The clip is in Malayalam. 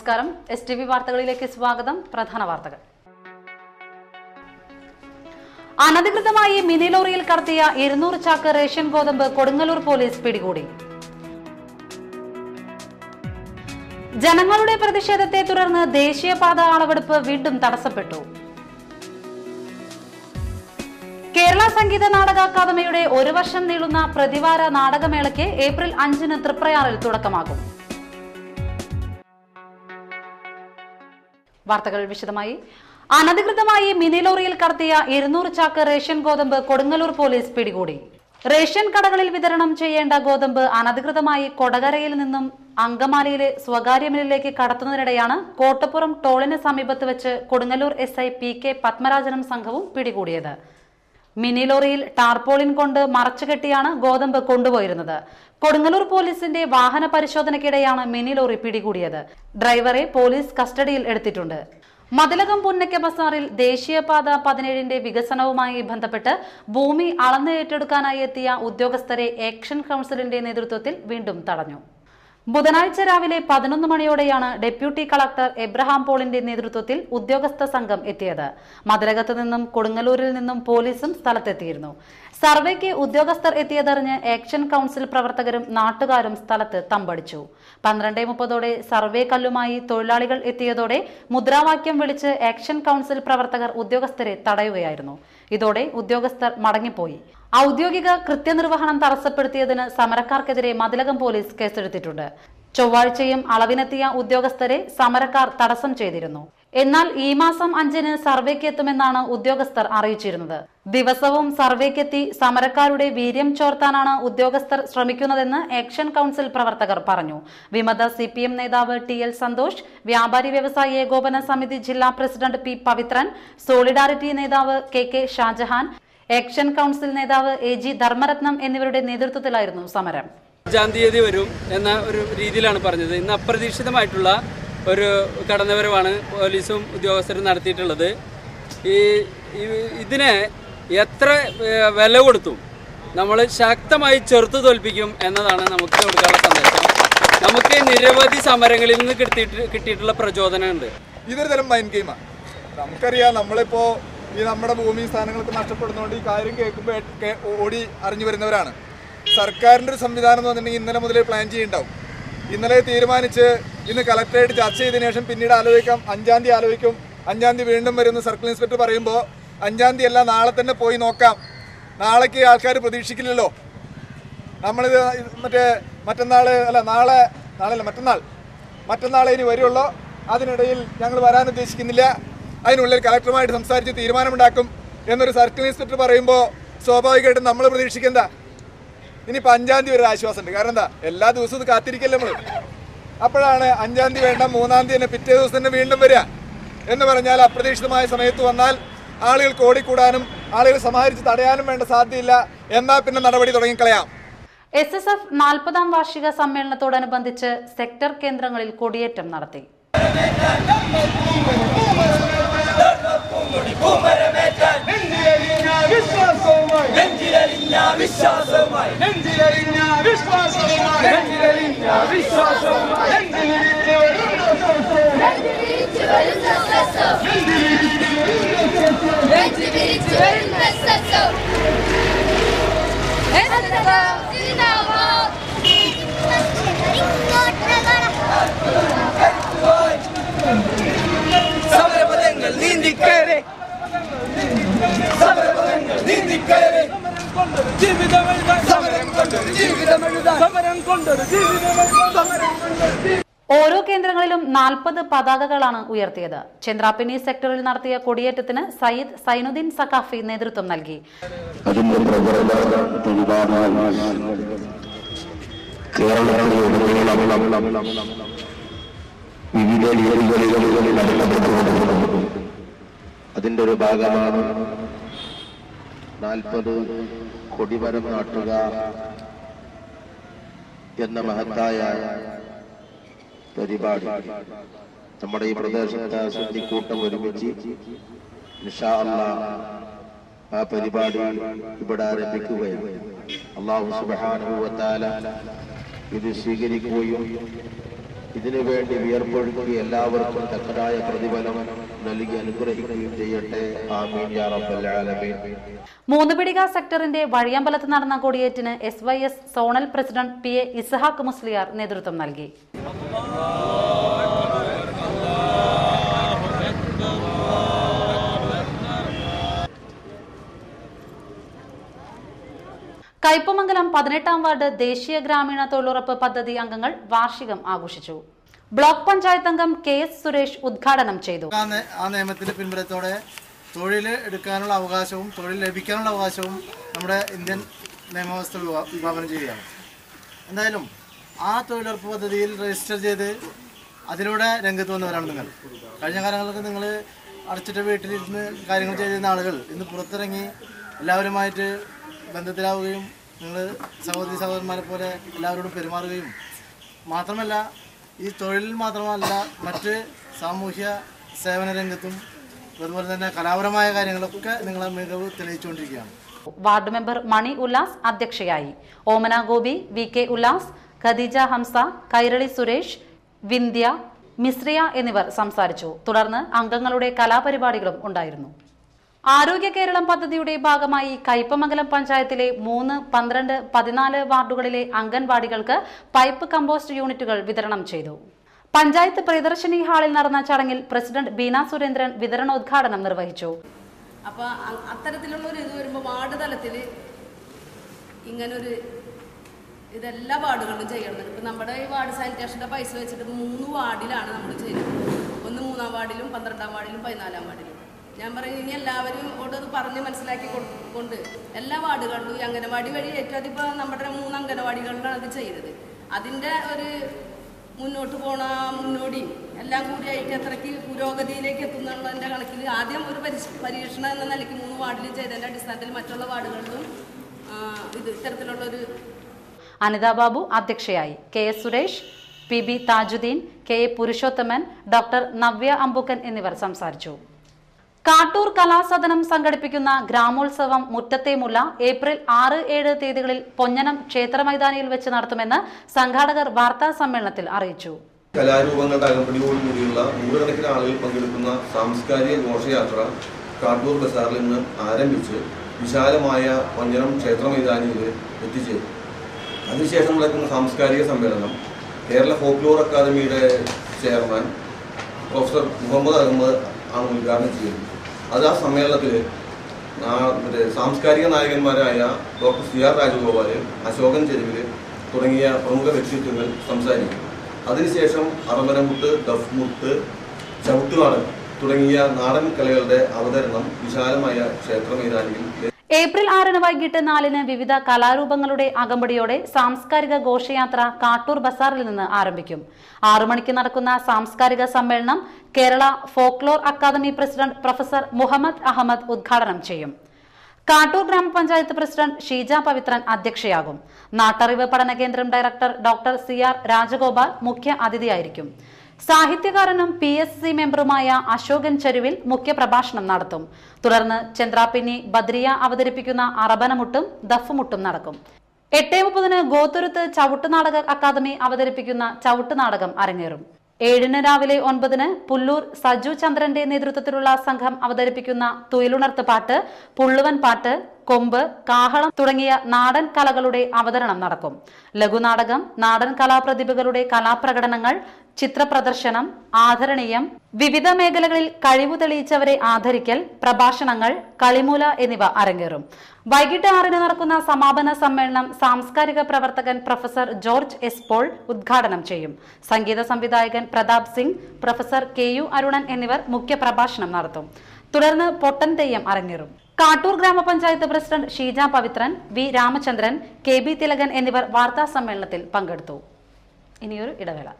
നമസ്കാരം. STV വാർത്തകളിലേക്ക് സ്വാഗതം. പ്രധാന വാർത്തകൾ. അനധികൃതമായി മിനി ലോറിയിൽ കടത്തിയ 200 ചാക്ക് റേഷൻ ഗോതമ്പ് കൊടുങ്ങല്ലൂർ പോലീസ് പിടികൂടി. ജനങ്ങളുടെ പ്രതിഷേധത്തെ തുടർന്ന് ദേശീയപാത അളവെടുപ്പ് വീണ്ടും തടസ്സപ്പെട്ടു. കേരള സംഗീത നാടക അക്കാദമിയുടെ 1 വർഷം നീളുന്ന പ്രതിവാര നാടകമേളയ്ക്ക് ഏപ്രിൽ 5-ന് തൃപ്രയാറിൽ തുടക്കമാകും. വാർത്തകൾ വിശദമായി. അനധികൃതമായി മിനി ലോറിയിൽ കടത്തിയ 200 ചാക്ക് റേഷൻ ഗോതമ്പ് കൊടുങ്ങല്ലൂർ പോലീസ് പിടികൂടി. റേഷൻ കടകളിൽ വിതരണം ചെയ്യേണ്ട ഗോതമ്പ് അനധികൃതമായി കൊടകരയിൽ നിന്നും അങ്കമാലിയിലെ സ്വകാര്യ മില്ലിലേക്ക് കടത്തുന്നതിനിടെയാണ് കോട്ടപ്പുറം ടോളിന് സമീപത്ത് വെച്ച് കൊടുങ്ങല്ലൂർ SI PK പത്മരാജനും സംഘവും പിടികൂടിയത്. മിനി ലോറിയിൽ ടാർപോളിൻ കൊണ്ട് മറച്ചുകെട്ടിയാണ് ഗോതമ്പ് കൊണ്ടുപോയിരുന്നത്. കൊടുങ്ങല്ലൂർ പോലീസിന്റെ വാഹന പരിശോധനയ്ക്കിടെയാണ് മിനി ലോറി പിടികൂടിയത്. ഡ്രൈവറെ പോലീസ് കസ്റ്റഡിയിൽ എടുത്തിട്ടുണ്ട്. മതിലകം പുന്നക്ക ബസാറിൽ ദേശീയപാത 17ന്റെ വികസനവുമായി ബന്ധപ്പെട്ട് ഭൂമി അളന്ന് ഏറ്റെടുക്കാനായി എത്തിയ ഉദ്യോഗസ്ഥരെ ആക്ഷൻ കൗൺസിലിന്റെ നേതൃത്വത്തിൽ വീണ്ടും തടഞ്ഞു. ബുധനാഴ്ച രാവിലെ 11 മണിയോടെയാണ് ഡെപ്യൂട്ടി കളക്ടർ എബ്രഹാം പോളിന്റെ നേതൃത്വത്തിൽ ഉദ്യോഗസ്ഥ സംഘം എത്തിയത്. മതിലകത്ത് നിന്നും കൊടുങ്ങല്ലൂരിൽ നിന്നും പോലീസും സ്ഥലത്തെത്തിയിരുന്നു. സർവേക്ക് ഉദ്യോഗസ്ഥർ എത്തിയതറിഞ്ഞ് ആക്ഷൻ കൗൺസിൽ പ്രവർത്തകരും നാട്ടുകാരും സ്ഥലത്ത് തമ്പടിച്ചു. 12:30 സർവേ കല്ലുമായി തൊഴിലാളികൾ എത്തിയതോടെ മുദ്രാവാക്യം വിളിച്ച് ആക്ഷൻ കൗൺസിൽ പ്രവർത്തകർ ഉദ്യോഗസ്ഥരെ തടയുകയായിരുന്നു. ഇതോടെ ഉദ്യോഗസ്ഥർ മടങ്ങിപ്പോയി. ഔദ്യോഗിക കൃത്യനിർവഹണം തടസ്സപ്പെടുത്തിയതിന് സമരക്കാർക്കെതിരെ മതിലകം പോലീസ് കേസെടുത്തിട്ടുണ്ട്. ചൊവ്വാഴ്ചയും അളവിനെത്തിയ ഉദ്യോഗസ്ഥരെ സമരക്കാർ തടസ്സം ചെയ്തിരുന്നു. എന്നാൽ ഈ മാസം 5-ന് സർവേക്ക് എത്തുമെന്നാണ് ഉദ്യോഗസ്ഥർ അറിയിച്ചിരുന്നത്. ദിവസവും സർവേക്കെത്തി സമരക്കാരുടെ വീര്യം ചോർത്താനാണ് ഉദ്യോഗസ്ഥർ ശ്രമിക്കുന്നതെന്ന് ആക്ഷൻ കൗൺസിൽ പ്രവർത്തകർ പറഞ്ഞു. വിമത CPM നേതാവ് TL സന്തോഷ്, വ്യാപാരി വ്യവസായി ഏകോപന സമിതി ജില്ലാ പ്രസിഡന്റ് P പവിത്രൻ, സോളിഡാരിറ്റി നേതാവ് KK ഷാജഹാൻ, ആക്ഷൻ കൗൺസിൽ നേതാവ് AG ധർമ്മരത്നം എന്നിവരുടെ നേതൃത്വത്തിലായിരുന്നു സമരം. 5-ാം തീയതി വരും എന്ന ഒരു രീതിയിലാണ് പറഞ്ഞത്. ഇന്ന് അപ്രതീക്ഷിതമായിട്ടുള്ള ഒരു കടന്നുവരവാണ് പോലീസും ഉദ്യോഗസ്ഥരും നടത്തിയിട്ടുള്ളത്. ഇതിനെ എത്ര വില കൊടുത്തും നമ്മൾ ശക്തമായി ചെറുത്തു തോൽപ്പിക്കും എന്നതാണ് നമുക്ക് കൊടുക്കാനുള്ള സന്ദേശം. നമുക്ക് നിരവധി സമരങ്ങളിൽ നിന്ന് കിട്ടിയിട്ടുള്ള പ്രചോദനമുണ്ട്. ഇതൊരു തരം മൈൻഡ് ഗെയിമാണ്. നമുക്കറിയാം, നമ്മളിപ്പോൾ ഈ നമ്മുടെ ഭൂമി സ്ഥാനങ്ങളൊക്കെ നഷ്ടപ്പെടുന്നതുകൊണ്ട് ഈ കാര്യം കേൾക്കുമ്പോൾ ഓടി അറിഞ്ഞു വരുന്നവരാണ്. സർക്കാരിൻ്റെ ഒരു സംവിധാനം എന്ന് പറഞ്ഞിട്ടുണ്ടെങ്കിൽ ഇന്നലെ മുതലേ പ്ലാൻ ചെയ്യുന്നുണ്ടാവും. ഇന്നലെ തീരുമാനിച്ച് ഇന്ന് കളക്ടറേറ്റ് ചർച്ച ചെയ്തതിനു ശേഷം പിന്നീട് ആലോചിക്കാം, 5-ാം തീയതി ആലോചിക്കും, 5-ാം തീയതി വീണ്ടും വരുന്ന സർക്കിൾ ഇൻസ്പെക്ടർ പറയുമ്പോൾ 5-ാം തീയതി അല്ല നാളെ തന്നെ പോയി നോക്കാം. നാളേക്ക് ആൾക്കാർ പ്രതീക്ഷിക്കില്ലല്ലോ. നമ്മളിത് മറ്റന്നാളെ ഇനി വരുള്ളൂ. അതിനിടയിൽ ഞങ്ങൾ വരാൻ ഉദ്ദേശിക്കുന്നില്ല, അതിനുള്ളിൽ കളക്ടറുമായിട്ട് സംസാരിച്ച് തീരുമാനമുണ്ടാക്കും എന്നൊരു സർക്കിൾ ഇൻസ്പെക്ടർ പറയുമ്പോൾ സ്വാഭാവികമായിട്ടും നമ്മൾ പ്രതീക്ഷിക്കേണ്ട ഇനിയിപ്പോൾ 5-ാം തീയതി ഒരു ആശ്വാസമുണ്ട്. കാരണം എന്താ, എല്ലാ ദിവസവും ഇത് കാത്തിരിക്കല്ലേ നമ്മൾ. അപ്പോഴാണ് 5-ാം തീയതി വേണ്ട 3-ാം തീയതി തന്നെ പിറ്റേ ദിവസം തന്നെ വീണ്ടും വരിക എന്ന് പറഞ്ഞാൽ അപ്രതീക്ഷിതമായ സമയത്ത് വന്നാൽ ആളുകൾ ഓടിക്കൂടാനും ആളുകൾ സമാഹരിച്ച് തടയാനും വേണ്ട സാധ്യതയില്ല. എന്നാൽ പിന്നെ നടപടി തുടങ്ങിക്കളയാം. SSF 40-ാം വാർഷിക സമ്മേളനത്തോടനുബന്ധിച്ച് സെക്ടർ കേന്ദ്രങ്ങളിൽ കൊടിയേറ്റം നടത്തി. ഓരോ കേന്ദ്രങ്ങളിലും 40 പതാകകളാണ് ഉയർത്തിയത്. ചന്ദ്രാപിനി സെക്ടറിൽ നടത്തിയ കൊടിയേറ്റത്തിന് സയ്യിദ് സൈനുദ്ദീൻ സഖാഫി നേതൃത്വം നൽകി. അതിന്റെ ഒരു ഭാഗമാണ് 40 കൊടിമരം നാട്ടുക എന്ന മഹത്തായ പരിപാടി. നമ്മുടെ ഈ പ്രദേശത്തെ സുന്നിക്കൂട്ടം ഒരുമിച്ച് ഇൻഷാ അല്ലാഹ് ആ പരിപാടി ഇവിടെ ആരംഭിക്കുകയാണ്. അല്ലാഹു സുബ്ഹാനഹു വ തആല ഇത് സ്വീകരിക്കുകയും ഇതിനുവേണ്ടി വിയർപ്പൊഴുക്കി എല്ലാവർക്കും തക്കതായ പ്രതിഫലം നൽകി അനുഗ്രഹിക്കുകയും ചെയ്യട്ടെ. ആമീൻ യാ റബ്ബൽ ആലമീൻ. മൂന്നുപിടിക സെക്ടറിന്റെ വഴിയമ്പലത്ത് നടന്ന കൊടിയേറ്റിന് SYS zonal president PA Ishaq Musliyar നേതൃത്വം നൽകി. കയ്പമംഗലം 18-ാം വാർഡ് ദേശീയ ഗ്രാമീണ തൊഴിലുറപ്പ് പദ്ധതി അംഗങ്ങൾ വാർഷികം ആഘോഷിച്ചു. ബ്ലോക്ക് പഞ്ചായത്ത് അംഗം KS സുരേഷ് ഉദ്ഘാടനം ചെയ്തു. ആ നിയമത്തിന്റെ പിൻബലത്തോടെ തൊഴിൽ എടുക്കാനുള്ള അവകാശവും തൊഴിൽ ലഭിക്കാനുള്ള അവകാശവും നമ്മുടെ ഇന്ത്യൻ നിയമവ്യവസ്ഥ വിഭാവനം ചെയ്യുകയാണ്. എന്തായാലും ആ തൊഴിലുറപ്പ് പദ്ധതിയിൽ രജിസ്റ്റർ ചെയ്ത് അതിലൂടെ രംഗത്ത് വന്നവരാണ് നിങ്ങൾ. കഴിഞ്ഞ കാലങ്ങൾക്ക് നിങ്ങൾ അടച്ചിട്ട വീട്ടിലിരുന്ന് കാര്യങ്ങൾ ചെയ്യുന്ന ആളുകൾ ഇന്ന് പുറത്തിറങ്ങി എല്ലാവരുമായിട്ട് ബന്ധത്തിലാവുകയും നിങ്ങൾ സഹോദരി സഹോദരന്മാരെ പോലെ എല്ലാവരോടും പെരുമാറുകയും മാത്രമല്ല ഈ തൊഴിലിൽ മാത്രമല്ല മറ്റ് സാമൂഹ്യ സേവന രംഗത്തും അതുപോലെ തന്നെ കലാപരമായ കാര്യങ്ങളൊക്കെ നിങ്ങളെ മികവ് തെളിയിച്ചുകൊണ്ടിരിക്കുകയാണ്. വാർഡ് മെമ്പർ മണി ഉല്ലാസ് അധ്യക്ഷയായി. ഓമന ഗോപി, VK ഉല്ലാസ്, ഖദീജ ഹംസ, കൈരളി സുരേഷ്, വിന്ധ്യ, മിശ്രിയ എന്നിവർ സംസാരിച്ചു. തുടർന്ന് അംഗങ്ങളുടെ കലാപരിപാടികളും ഉണ്ടായിരുന്നു. ആരോഗ്യ കേരളം പദ്ധതിയുടെ ഭാഗമായി കയ്പമംഗലം പഞ്ചായത്തിലെ 3, 12, 14 വാർഡുകളിലെ അംഗൻവാടികൾക്ക് പൈപ്പ് കമ്പോസ്റ്റ് യൂണിറ്റുകൾ വിതരണം ചെയ്തു. പഞ്ചായത്ത് പ്രിയദർശിനി ഹാളിൽ നടന്ന ചടങ്ങിൽ പ്രസിഡന്റ് ബീന സുരേന്ദ്രൻ വിതരണോദ്ഘാടനം നിർവഹിച്ചു. അപ്പോൾ അത്തരത്തിലുള്ള ഒരു ഇത് വരുമ്പോൾ വാർഡ് തലത്തിൽ ഇങ്ങനൊരു ഇതെല്ലാ വാർഡുകളിലും ചെയ്യണം. ഇപ്പം നമ്മുടെ ഈ വാർഡ് സാനിറ്റേഷൻ്റെ പൈസ വെച്ചിട്ട് 3 വാർഡിലാണ് നമ്മൾ ചെയ്യുന്നത്. ഒന്ന് 3-ാം വാർഡിലും 12-ാം വാർഡിലും 14-ാം വാർഡിലും. ഞാൻ പറയും ഇനി എല്ലാവരും അത് പറഞ്ഞ് മനസ്സിലാക്കി കൊണ്ട് എല്ലാ വാർഡുകളിലും ഈ അംഗനവാടി വഴി ഏറ്റവും അതിപ്പോൾ നമ്മുടെ 3 അംഗനവാടികളിലാണ് അത് ചെയ്തത്. അതിൻ്റെ ഒരു മുന്നോട്ട് പോണ മുന്നോടിയും എല്ലാം കൂടിയായിട്ട് എത്രയ്ക്ക് പുരോഗതിയിലേക്ക് എത്തുന്നുള്ളതിൻ്റെ കണക്കിൽ ആദ്യം ഒരു പരീക്ഷണം എന്ന നിലയ്ക്ക് 3 വാർഡിൽ ചെയ്തതിൻ്റെ അടിസ്ഥാനത്തിൽ മറ്റുള്ള വാർഡുകളിലും ഇത്തരത്തിലുള്ളൊരു. അനിത ബാബു അധ്യക്ഷയായി. KS Suresh, PB Thajudheen, KA Purushothaman, doctor Navya Ambukkan എന്നിവർ സംസാരിച്ചു. കാട്ടൂർ കലാസദനം സംഘടിപ്പിക്കുന്ന ഗ്രാമോത്സവം മുറ്റത്തെ മുല്ല ഏപ്രിൽ 6, 7 തീയതികളിൽ പൊഞ്ഞനം ക്ഷേത്ര മൈതാനിയിൽ വെച്ച് നടത്തുമെന്ന് സംഘാടകർ വാർത്താ സമ്മേളനത്തിൽ അറിയിച്ചു. കലാരൂപങ്ങളുടെ അകമ്പടിയോടുകൂടിയുള്ള 100 കണക്കിന് ആളുകൾ പങ്കെടുക്കുന്ന സാംസ്കാരിക ഘോഷയാത്ര കാട്ടൂർ ബസാറിൽ നിന്ന് ആരംഭിച്ച് വിശാലമായ പൊഞ്ഞനം ക്ഷേത്ര മൈതാനിയിൽ എത്തിച്ചേരും. അതിനുശേഷം നടക്കുന്ന സാംസ്കാരിക സമ്മേളനം കേരള ഫോക്ലോർ അക്കാദമിയുടെ ചെയർമാൻ പ്രൊഫസർ മുഹമ്മദ് അഹമ്മദ് ആണ് ഉദ്ഘാടനം ചെയ്യുന്നത്. അത് ആ സമ്മേളനത്തിൽ സാംസ്കാരിക നായകന്മാരായ ഡോക്ടർ CR രാജഗോപാൽ, അശോകൻ ചെരുവിൽ തുടങ്ങിയ പ്രമുഖ വ്യക്തിത്വങ്ങൾ സംസാരിക്കും. അതിനുശേഷം അറമ്പനമുട്ട്, ദഫ്മുട്ട്, ചവിട്ടുനാടൻ തുടങ്ങിയ നാടൻ കലകളുടെ അവതരണം വിശാലമായ ക്ഷേത്ര മൈതാനിയിൽ. ഏപ്രിൽ 6 വൈകിട്ട് 4 വിവിധ കലാരൂപങ്ങളുടെ അകമ്പടിയോടെ സാംസ്കാരിക ഘോഷയാത്ര കാട്ടൂർ ബസാറിൽ നിന്ന് ആരംഭിക്കും. 6 മണിക്ക് നടക്കുന്ന സാംസ്കാരിക സമ്മേളനം Kerala folklore academy president professor Muhammad Ahmed ഉദ്ഘാടനം ചെയ്യും. കാട്ടൂർ ഗ്രാമപഞ്ചായത്ത് പ്രസിഡന്റ് ഷീജ പവിത്രൻ അധ്യക്ഷയാകും. നാട്ടറിവ് പഠന കേന്ദ്രം ഡയറക്ടർ ഡോക്ടർ CR രാജഗോപാൽ മുഖ്യ അതിഥിയായിരിക്കും. സാഹിത്യകാരനും PSC മെമ്പറുമായ അശോകൻ ചെരുവിൽ മുഖ്യപ്രഭാഷണം നടത്തും. തുടർന്ന് ചന്ദ്രാപിന്നി ബദ്രിയ അവതരിപ്പിക്കുന്ന അറബനമുട്ടും ദഫ്മുട്ടും നടക്കും. 8:30 ഗോത്തുരുത്ത് ചവിട്ടുനാടക അക്കാദമി അവതരിപ്പിക്കുന്ന ചവിട്ടുനാടകം അരങ്ങേറും. 7 രാവിലെ 9 പുല്ലൂർ സജു ചന്ദ്രന്റെ നേതൃത്വത്തിലുള്ള സംഘം അവതരിപ്പിക്കുന്ന തുയിലുണർത്ത് പാട്ട്, പുള്ളുവൻ പാട്ട്, കൊമ്പ്, കാഹളം തുടങ്ങിയ നാടൻ കലകളുടെ അവതരണം നടക്കും. ലഘുനാടകം, നാടൻ കലാപ്രതിഭകളുടെ കലാപ്രകടനങ്ങൾ, ചിത്രപ്രദർശനം, ആദരണീയം, വിവിധ മേഖലകളിൽ കഴിവു തെളിയിച്ചവരെ ആദരിക്കൽ, പ്രഭാഷണങ്ങൾ, കളിമൂല എന്നിവ അരങ്ങേറും. വൈകിട്ട് 6 നടക്കുന്ന സമാപന സമ്മേളനം സാംസ്കാരിക പ്രവർത്തകൻ പ്രൊഫസർ ജോർജ് എസ് പോൾ ഉദ്ഘാടനം ചെയ്യും. സംഗീത സംവിധായകൻ പ്രതാപ് സിംഗ്, പ്രൊഫസർ KU അരുണൻ എന്നിവർ മുഖ്യപ്രഭാഷണം നടത്തും. തുടർന്ന് പൊട്ടൻ തെയ്യം അരങ്ങേറും. കാട്ടൂർ ഗ്രാമപഞ്ചായത്ത് president Sheeja Pavithran, V Ramachandran, KB Thilakan എന്നിവർ വാർത്താ സമ്മേളനത്തിൽ പങ്കെടുത്തു. ഇനിയൊരു ഇടവേള.